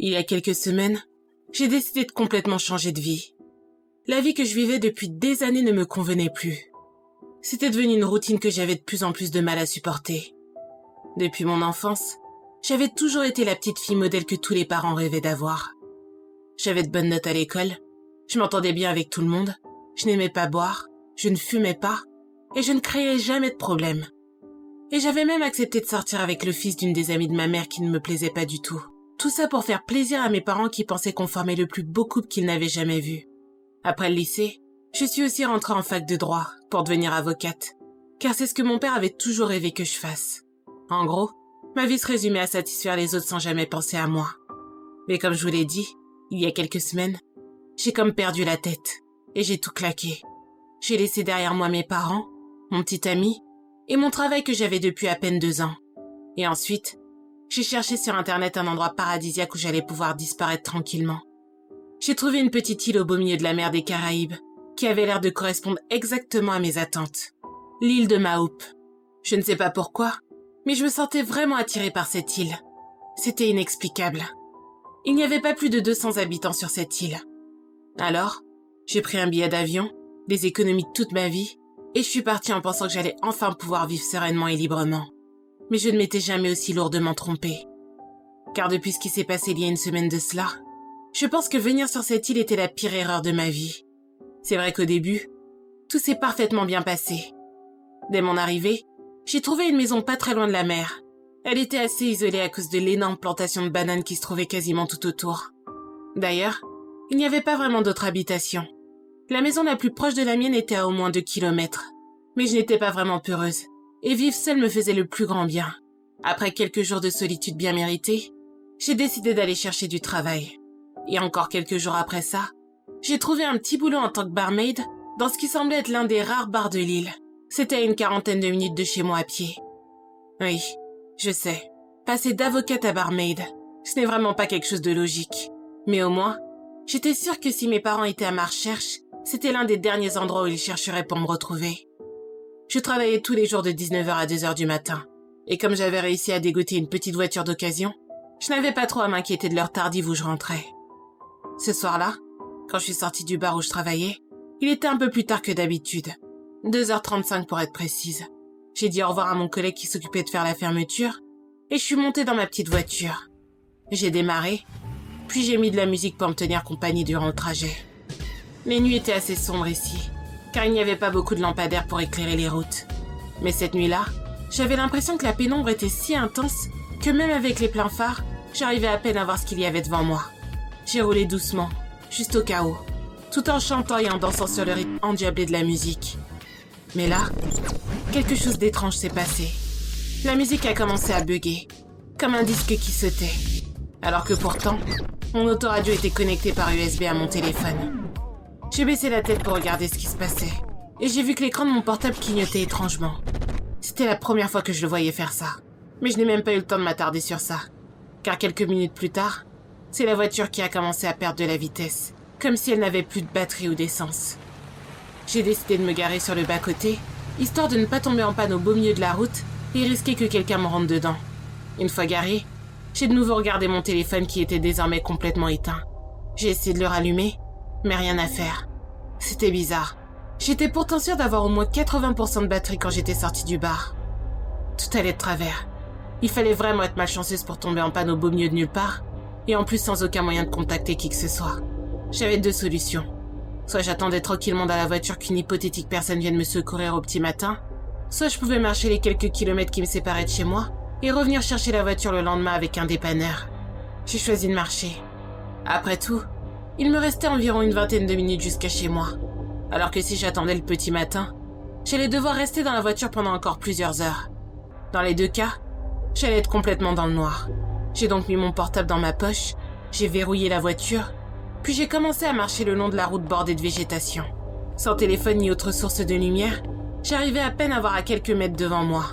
Il y a quelques semaines, j'ai décidé de complètement changer de vie. La vie que je vivais depuis des années ne me convenait plus. C'était devenu une routine que j'avais de plus en plus de mal à supporter. Depuis mon enfance, j'avais toujours été la petite fille modèle que tous les parents rêvaient d'avoir. J'avais de bonnes notes à l'école, je m'entendais bien avec tout le monde, je n'aimais pas boire, je ne fumais pas, et je ne créais jamais de problème. Et j'avais même accepté de sortir avec le fils d'une des amies de ma mère qui ne me plaisait pas du tout. Tout ça pour faire plaisir à mes parents qui pensaient qu'on formait le plus beau couple qu'ils n'avaient jamais vu. Après le lycée, je suis aussi rentrée en fac de droit pour devenir avocate, car c'est ce que mon père avait toujours rêvé que je fasse. En gros, ma vie se résumait à satisfaire les autres sans jamais penser à moi. Mais comme je vous l'ai dit, il y a quelques semaines, j'ai comme perdu la tête et j'ai tout claqué. J'ai laissé derrière moi mes parents, mon petit ami et mon travail que j'avais depuis à peine 2 ans. Et ensuite, j'ai cherché sur Internet un endroit paradisiaque où j'allais pouvoir disparaître tranquillement. J'ai trouvé une petite île au beau milieu de la mer des Caraïbes qui avait l'air de correspondre exactement à mes attentes. L'île de Maoupe. Je ne sais pas pourquoi, mais je me sentais vraiment attirée par cette île. C'était inexplicable. Il n'y avait pas plus de 200 habitants sur cette île. Alors, j'ai pris un billet d'avion, des économies de toute ma vie, et je suis partie en pensant que j'allais enfin pouvoir vivre sereinement et librement. Mais je ne m'étais jamais aussi lourdement trompée. Car depuis ce qui s'est passé il y a une semaine de cela, je pense que venir sur cette île était la pire erreur de ma vie. C'est vrai qu'au début, tout s'est parfaitement bien passé. Dès mon arrivée, j'ai trouvé une maison pas très loin de la mer. Elle était assez isolée à cause de l'énorme plantation de bananes qui se trouvait quasiment tout autour. D'ailleurs, il n'y avait pas vraiment d'autres habitations. La maison la plus proche de la mienne était à au moins 2 kilomètres. Mais je n'étais pas vraiment peureuse. Et vivre seule me faisait le plus grand bien. Après quelques jours de solitude bien méritée, j'ai décidé d'aller chercher du travail. Et encore quelques jours après ça, j'ai trouvé un petit boulot en tant que barmaid dans ce qui semblait être l'un des rares bars de l'île. C'était à une 40aine de minutes de chez moi à pied. Oui, je sais, passer d'avocate à barmaid, ce n'est vraiment pas quelque chose de logique. Mais au moins, j'étais sûre que si mes parents étaient à ma recherche, c'était l'un des derniers endroits où ils chercheraient pour me retrouver. Je travaillais tous les jours de 19h à 2h du matin. Et comme j'avais réussi à dégoter une petite voiture d'occasion, je n'avais pas trop à m'inquiéter de l'heure tardive où je rentrais. Ce soir-là, quand je suis sortie du bar où je travaillais, il était un peu plus tard que d'habitude. 2h35 pour être précise. J'ai dit au revoir à mon collègue qui s'occupait de faire la fermeture et je suis montée dans ma petite voiture. J'ai démarré, puis j'ai mis de la musique pour me tenir compagnie durant le trajet. Les nuits étaient assez sombres ici, car il n'y avait pas beaucoup de lampadaires pour éclairer les routes. Mais cette nuit-là, j'avais l'impression que la pénombre était si intense que même avec les pleins phares, j'arrivais à peine à voir ce qu'il y avait devant moi. J'ai roulé doucement, juste au cas où, tout en chantant et en dansant sur le rythme endiablé de la musique. Mais là, quelque chose d'étrange s'est passé. La musique a commencé à bugger, comme un disque qui sautait. Alors que pourtant, mon autoradio était connecté par USB à mon téléphone. J'ai baissé la tête pour regarder ce qui se passait, et j'ai vu que l'écran de mon portable clignotait étrangement. C'était la première fois que je le voyais faire ça. Mais je n'ai même pas eu le temps de m'attarder sur ça. Car quelques minutes plus tard, c'est la voiture qui a commencé à perdre de la vitesse, comme si elle n'avait plus de batterie ou d'essence. J'ai décidé de me garer sur le bas-côté, histoire de ne pas tomber en panne au beau milieu de la route et risquer que quelqu'un me rentre dedans. Une fois garé, j'ai de nouveau regardé mon téléphone qui était désormais complètement éteint. J'ai essayé de le rallumer, mais rien à faire. C'était bizarre. J'étais pourtant sûre d'avoir au moins 80% de batterie quand j'étais sortie du bar. Tout allait de travers. Il fallait vraiment être malchanceuse pour tomber en panne au beau milieu de nulle part, et en plus sans aucun moyen de contacter qui que ce soit. J'avais 2 solutions. Soit j'attendais tranquillement dans la voiture qu'une hypothétique personne vienne me secourir au petit matin, soit je pouvais marcher les quelques kilomètres qui me séparaient de chez moi et revenir chercher la voiture le lendemain avec un dépanneur. J'ai choisi de marcher. Après tout, il me restait environ une 20aine de minutes jusqu'à chez moi. Alors que si j'attendais le petit matin, j'allais devoir rester dans la voiture pendant encore plusieurs heures. Dans les 2 cas, j'allais être complètement dans le noir. J'ai donc mis mon portable dans ma poche, j'ai verrouillé la voiture, puis j'ai commencé à marcher le long de la route bordée de végétation. Sans téléphone ni autre source de lumière, j'arrivais à peine à voir à quelques mètres devant moi.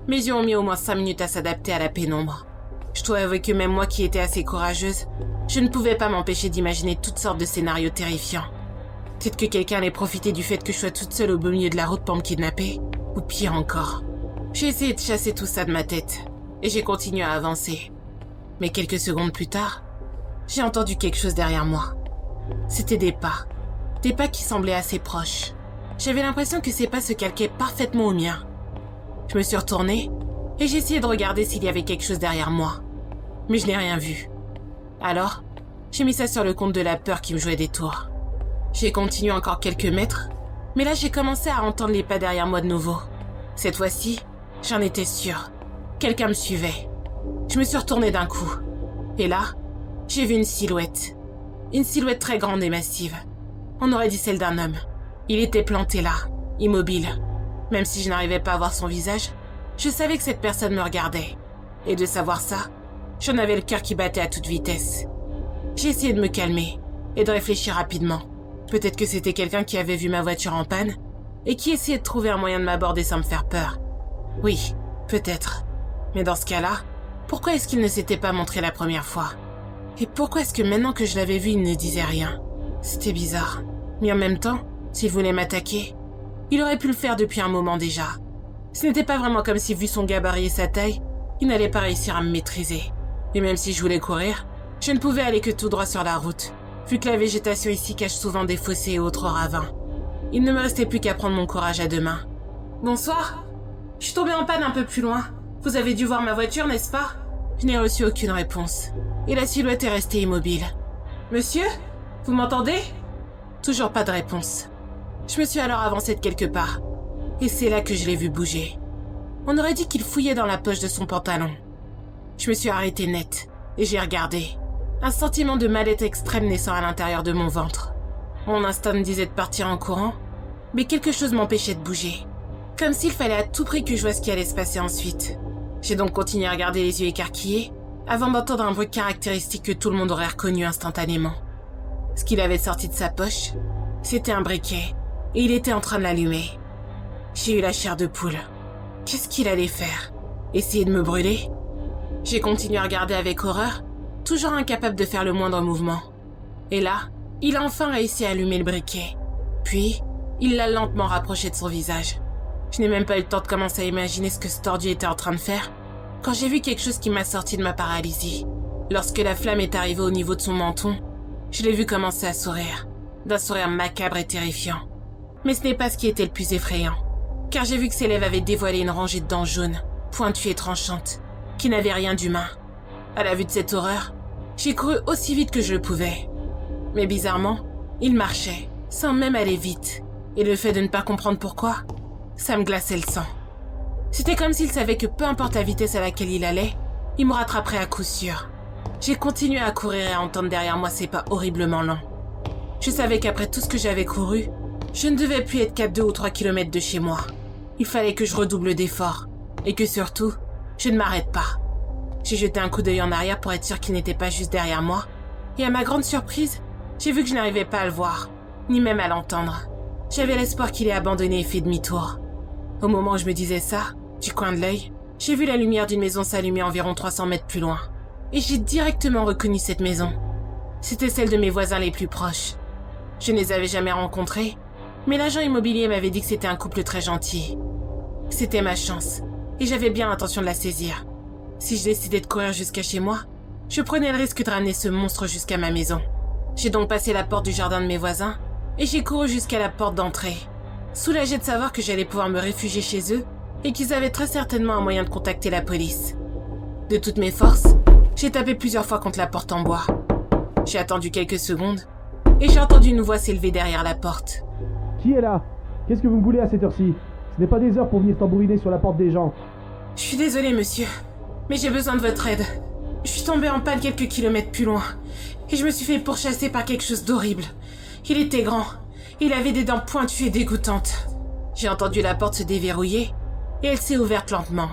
Mes yeux ont mis au moins 5 minutes à s'adapter à la pénombre. Je dois avouer que même moi qui étais assez courageuse, je ne pouvais pas m'empêcher d'imaginer toutes sortes de scénarios terrifiants. Peut-être que quelqu'un allait profiter du fait que je sois toute seule au beau milieu de la route pour me kidnapper, ou pire encore. J'ai essayé de chasser tout ça de ma tête, et j'ai continué à avancer. Mais quelques secondes plus tard, j'ai entendu quelque chose derrière moi. C'était des pas qui semblaient assez proches. J'avais l'impression que ces pas se calquaient parfaitement aux miens. Je me suis retournée et j'ai essayé de regarder s'il y avait quelque chose derrière moi. Mais je n'ai rien vu. Alors, j'ai mis ça sur le compte de la peur qui me jouait des tours. J'ai continué encore quelques mètres, mais là j'ai commencé à entendre les pas derrière moi de nouveau. Cette fois-ci, j'en étais sûre. Quelqu'un me suivait. Je me suis retournée d'un coup. Et là, j'ai vu une silhouette. Une silhouette très grande et massive. On aurait dit celle d'un homme. Il était planté là, immobile. Même si je n'arrivais pas à voir son visage, je savais que cette personne me regardait. Et de savoir ça, j'en avais le cœur qui battait à toute vitesse. J'ai essayé de me calmer et de réfléchir rapidement. Peut-être que c'était quelqu'un qui avait vu ma voiture en panne et qui essayait de trouver un moyen de m'aborder sans me faire peur. Oui, peut-être. Mais dans ce cas-là, pourquoi est-ce qu'il ne s'était pas montré la première fois? Et pourquoi est-ce que maintenant que je l'avais vu, il ne disait rien? C'était bizarre. Mais en même temps, s'il voulait m'attaquer, il aurait pu le faire depuis un moment déjà. Ce n'était pas vraiment comme si, vu son gabarit et sa taille, il n'allait pas réussir à me maîtriser. Et même si je voulais courir, je ne pouvais aller que tout droit sur la route, vu que la végétation ici cache souvent des fossés et autres ravins. Il ne me restait plus qu'à prendre mon courage à deux mains. « Bonsoir. Je suis tombée en panne un peu plus loin. Vous avez dû voir ma voiture, n'est-ce pas ?» Je n'ai reçu aucune réponse. Et la silhouette est restée immobile. « Monsieur, vous m'entendez ?» Toujours pas de réponse. Je me suis alors avancée de quelques pas. Et c'est là que je l'ai vu bouger. On aurait dit qu'il fouillait dans la poche de son pantalon. Je me suis arrêtée net et j'ai regardé. Un sentiment de mal-être extrême naissant à l'intérieur de mon ventre. Mon instinct me disait de partir en courant, mais quelque chose m'empêchait de bouger. Comme s'il fallait à tout prix que je vois ce qui allait se passer ensuite. J'ai donc continué à regarder les yeux écarquillés, avant d'entendre un bruit caractéristique que tout le monde aurait reconnu instantanément. Ce qu'il avait sorti de sa poche, c'était un briquet, et il était en train de l'allumer. J'ai eu la chair de poule. Qu'est-ce qu'il allait faire? Essayer de me brûler? J'ai continué à regarder avec horreur, toujours incapable de faire le moindre mouvement. Et là, il a enfin réussi à allumer le briquet. Puis, il l'a lentement rapproché de son visage. Je n'ai même pas eu le temps de commencer à imaginer ce que ce tordu était en train de faire, quand j'ai vu quelque chose qui m'a sorti de ma paralysie. Lorsque la flamme est arrivée au niveau de son menton, je l'ai vu commencer à sourire, d'un sourire macabre et terrifiant. Mais ce n'est pas ce qui était le plus effrayant, car j'ai vu que ses lèvres avaient dévoilé une rangée de dents jaunes, pointues et tranchantes, qui n'avaient rien d'humain. À la vue de cette horreur, j'ai couru aussi vite que je le pouvais. Mais bizarrement, il marchait, sans même aller vite. Et le fait de ne pas comprendre pourquoi, ça me glaçait le sang. C'était comme s'il savait que peu importe la vitesse à laquelle il allait, il me rattraperait à coup sûr. J'ai continué à courir et à entendre derrière moi ces pas horriblement lents. Je savais qu'après tout ce que j'avais couru, je ne devais plus être qu'à 2 ou 3 kilomètres de chez moi. Il fallait que je redouble d'efforts, et que surtout, je ne m'arrête pas. J'ai jeté un coup d'œil en arrière pour être sûr qu'il n'était pas juste derrière moi, et à ma grande surprise, j'ai vu que je n'arrivais pas à le voir, ni même à l'entendre. J'avais l'espoir qu'il ait abandonné et fait demi-tour. Au moment où je me disais ça, du coin de l'œil, j'ai vu la lumière d'une maison s'allumer environ 300 mètres plus loin. Et j'ai directement reconnu cette maison. C'était celle de mes voisins les plus proches. Je ne les avais jamais rencontrés, mais l'agent immobilier m'avait dit que c'était un couple très gentil. C'était ma chance, et j'avais bien l'intention de la saisir. Si je décidais de courir jusqu'à chez moi, je prenais le risque de ramener ce monstre jusqu'à ma maison. J'ai donc passé la porte du jardin de mes voisins, et j'ai couru jusqu'à la porte d'entrée, soulagée de savoir que j'allais pouvoir me réfugier chez eux, et qu'ils avaient très certainement un moyen de contacter la police. De toutes mes forces, j'ai tapé plusieurs fois contre la porte en bois. J'ai attendu quelques secondes, et j'ai entendu une voix s'élever derrière la porte. « Qui est là? Qu'est-ce que vous me voulez à cette heure-ci? Ce n'est pas des heures pour venir tambouriner sur la porte des gens. » Je suis désolée, monsieur, mais j'ai besoin de votre aide. Je suis tombée en panne quelques kilomètres plus loin, et je me suis fait pourchasser par quelque chose d'horrible. Il était grand, il avait des dents pointues et dégoûtantes. J'ai entendu la porte se déverrouiller, et elle s'est ouverte lentement.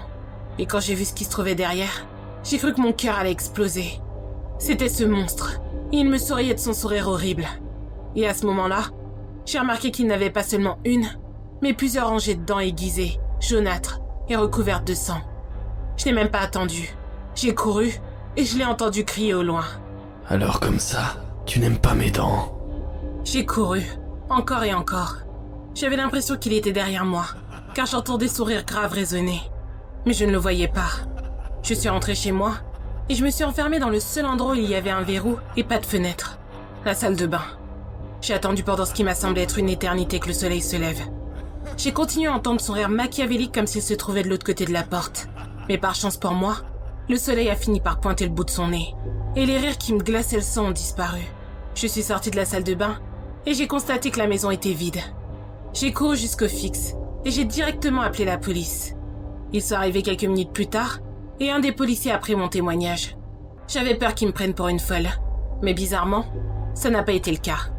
Et quand j'ai vu ce qui se trouvait derrière, j'ai cru que mon cœur allait exploser. C'était ce monstre, et il me souriait de son sourire horrible. Et à ce moment-là, j'ai remarqué qu'il n'avait pas seulement une, mais plusieurs rangées de dents aiguisées, jaunâtres et recouvertes de sang. Je n'ai même pas attendu. J'ai couru, et je l'ai entendu crier au loin. « Alors comme ça, tu n'aimes pas mes dents ?» J'ai couru, encore et encore. J'avais l'impression qu'il était derrière moi, car j'entendais des sourires graves résonner. Mais je ne le voyais pas. Je suis rentrée chez moi, et je me suis enfermée dans le seul endroit où il y avait un verrou et pas de fenêtre. La salle de bain. J'ai attendu pendant ce qui m'a semblé être une éternité que le soleil se lève. J'ai continué à entendre son rire machiavélique comme s'il se trouvait de l'autre côté de la porte. Mais par chance pour moi, le soleil a fini par pointer le bout de son nez. Et les rires qui me glaçaient le sang ont disparu. Je suis sortie de la salle de bain et j'ai constaté que la maison était vide. J'ai couru jusqu'au fixe et j'ai directement appelé la police. Ils sont arrivés quelques minutes plus tard et un des policiers a pris mon témoignage. J'avais peur qu'ils me prennent pour une folle. Mais bizarrement, ça n'a pas été le cas.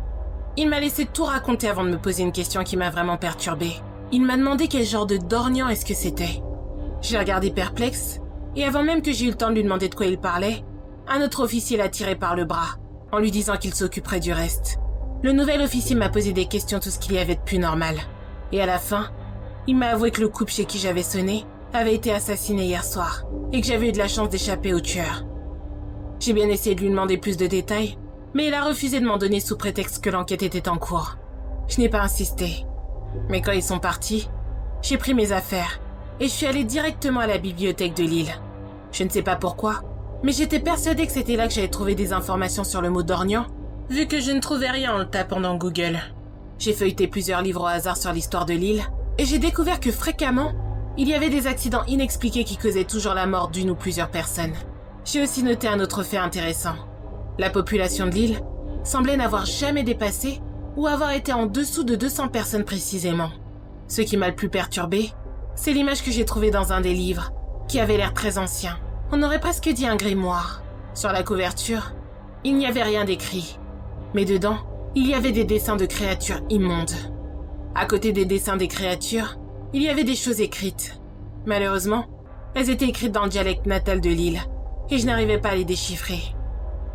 Il m'a laissé tout raconter avant de me poser une question qui m'a vraiment perturbée. Il m'a demandé quel genre de dornian est-ce que c'était. J'ai regardé perplexe, et avant même que j'aie eu le temps de lui demander de quoi il parlait, un autre officier l'a tiré par le bras, en lui disant qu'il s'occuperait du reste. Le nouvel officier m'a posé des questions, tout ce qu'il y avait de plus normal. Et à la fin, il m'a avoué que le couple chez qui j'avais sonné avait été assassiné hier soir, et que j'avais eu de la chance d'échapper au tueur. J'ai bien essayé de lui demander plus de détails, mais il a refusé de m'en donner sous prétexte que l'enquête était en cours. Je n'ai pas insisté. Mais quand ils sont partis, j'ai pris mes affaires et je suis allée directement à la bibliothèque de Lille. Je ne sais pas pourquoi, mais j'étais persuadée que c'était là que j'allais trouver des informations sur le mot dornian, vu que je ne trouvais rien en le tapant dans Google. J'ai feuilleté plusieurs livres au hasard sur l'histoire de Lille et j'ai découvert que fréquemment, il y avait des accidents inexpliqués qui causaient toujours la mort d'une ou plusieurs personnes. J'ai aussi noté un autre fait intéressant. La population de l'île semblait n'avoir jamais dépassé ou avoir été en dessous de 200 personnes précisément. Ce qui m'a le plus perturbé, c'est l'image que j'ai trouvée dans un des livres, qui avait l'air très ancien. On aurait presque dit un grimoire. Sur la couverture, il n'y avait rien d'écrit. Mais dedans, il y avait des dessins de créatures immondes. À côté des dessins des créatures, il y avait des choses écrites. Malheureusement, elles étaient écrites dans le dialecte natal de l'île, et je n'arrivais pas à les déchiffrer.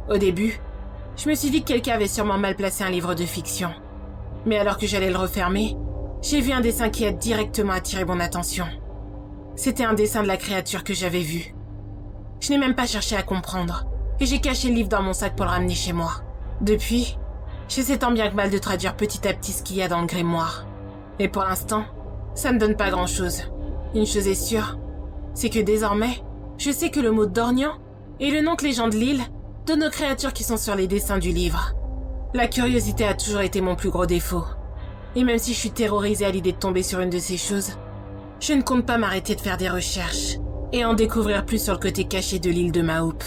Au début, je me suis dit que quelqu'un avait sûrement mal placé un livre de fiction. Mais alors que j'allais le refermer, j'ai vu un dessin qui a directement attiré mon attention. C'était un dessin de la créature que j'avais vue. Je n'ai même pas cherché à comprendre, et j'ai caché le livre dans mon sac pour le ramener chez moi. Depuis, j'essaie tant bien que mal de traduire petit à petit ce qu'il y a dans le grimoire. Et pour l'instant, ça ne donne pas grand-chose. Une chose est sûre, c'est que désormais, je sais que le mot dornian est le nom que les gens de l'île donnent aux créatures qui sont sur les dessins du livre. La curiosité a toujours été mon plus gros défaut. Et même si je suis terrorisée à l'idée de tomber sur une de ces choses, je ne compte pas m'arrêter de faire des recherches et en découvrir plus sur le côté caché de l'île de Mahoup.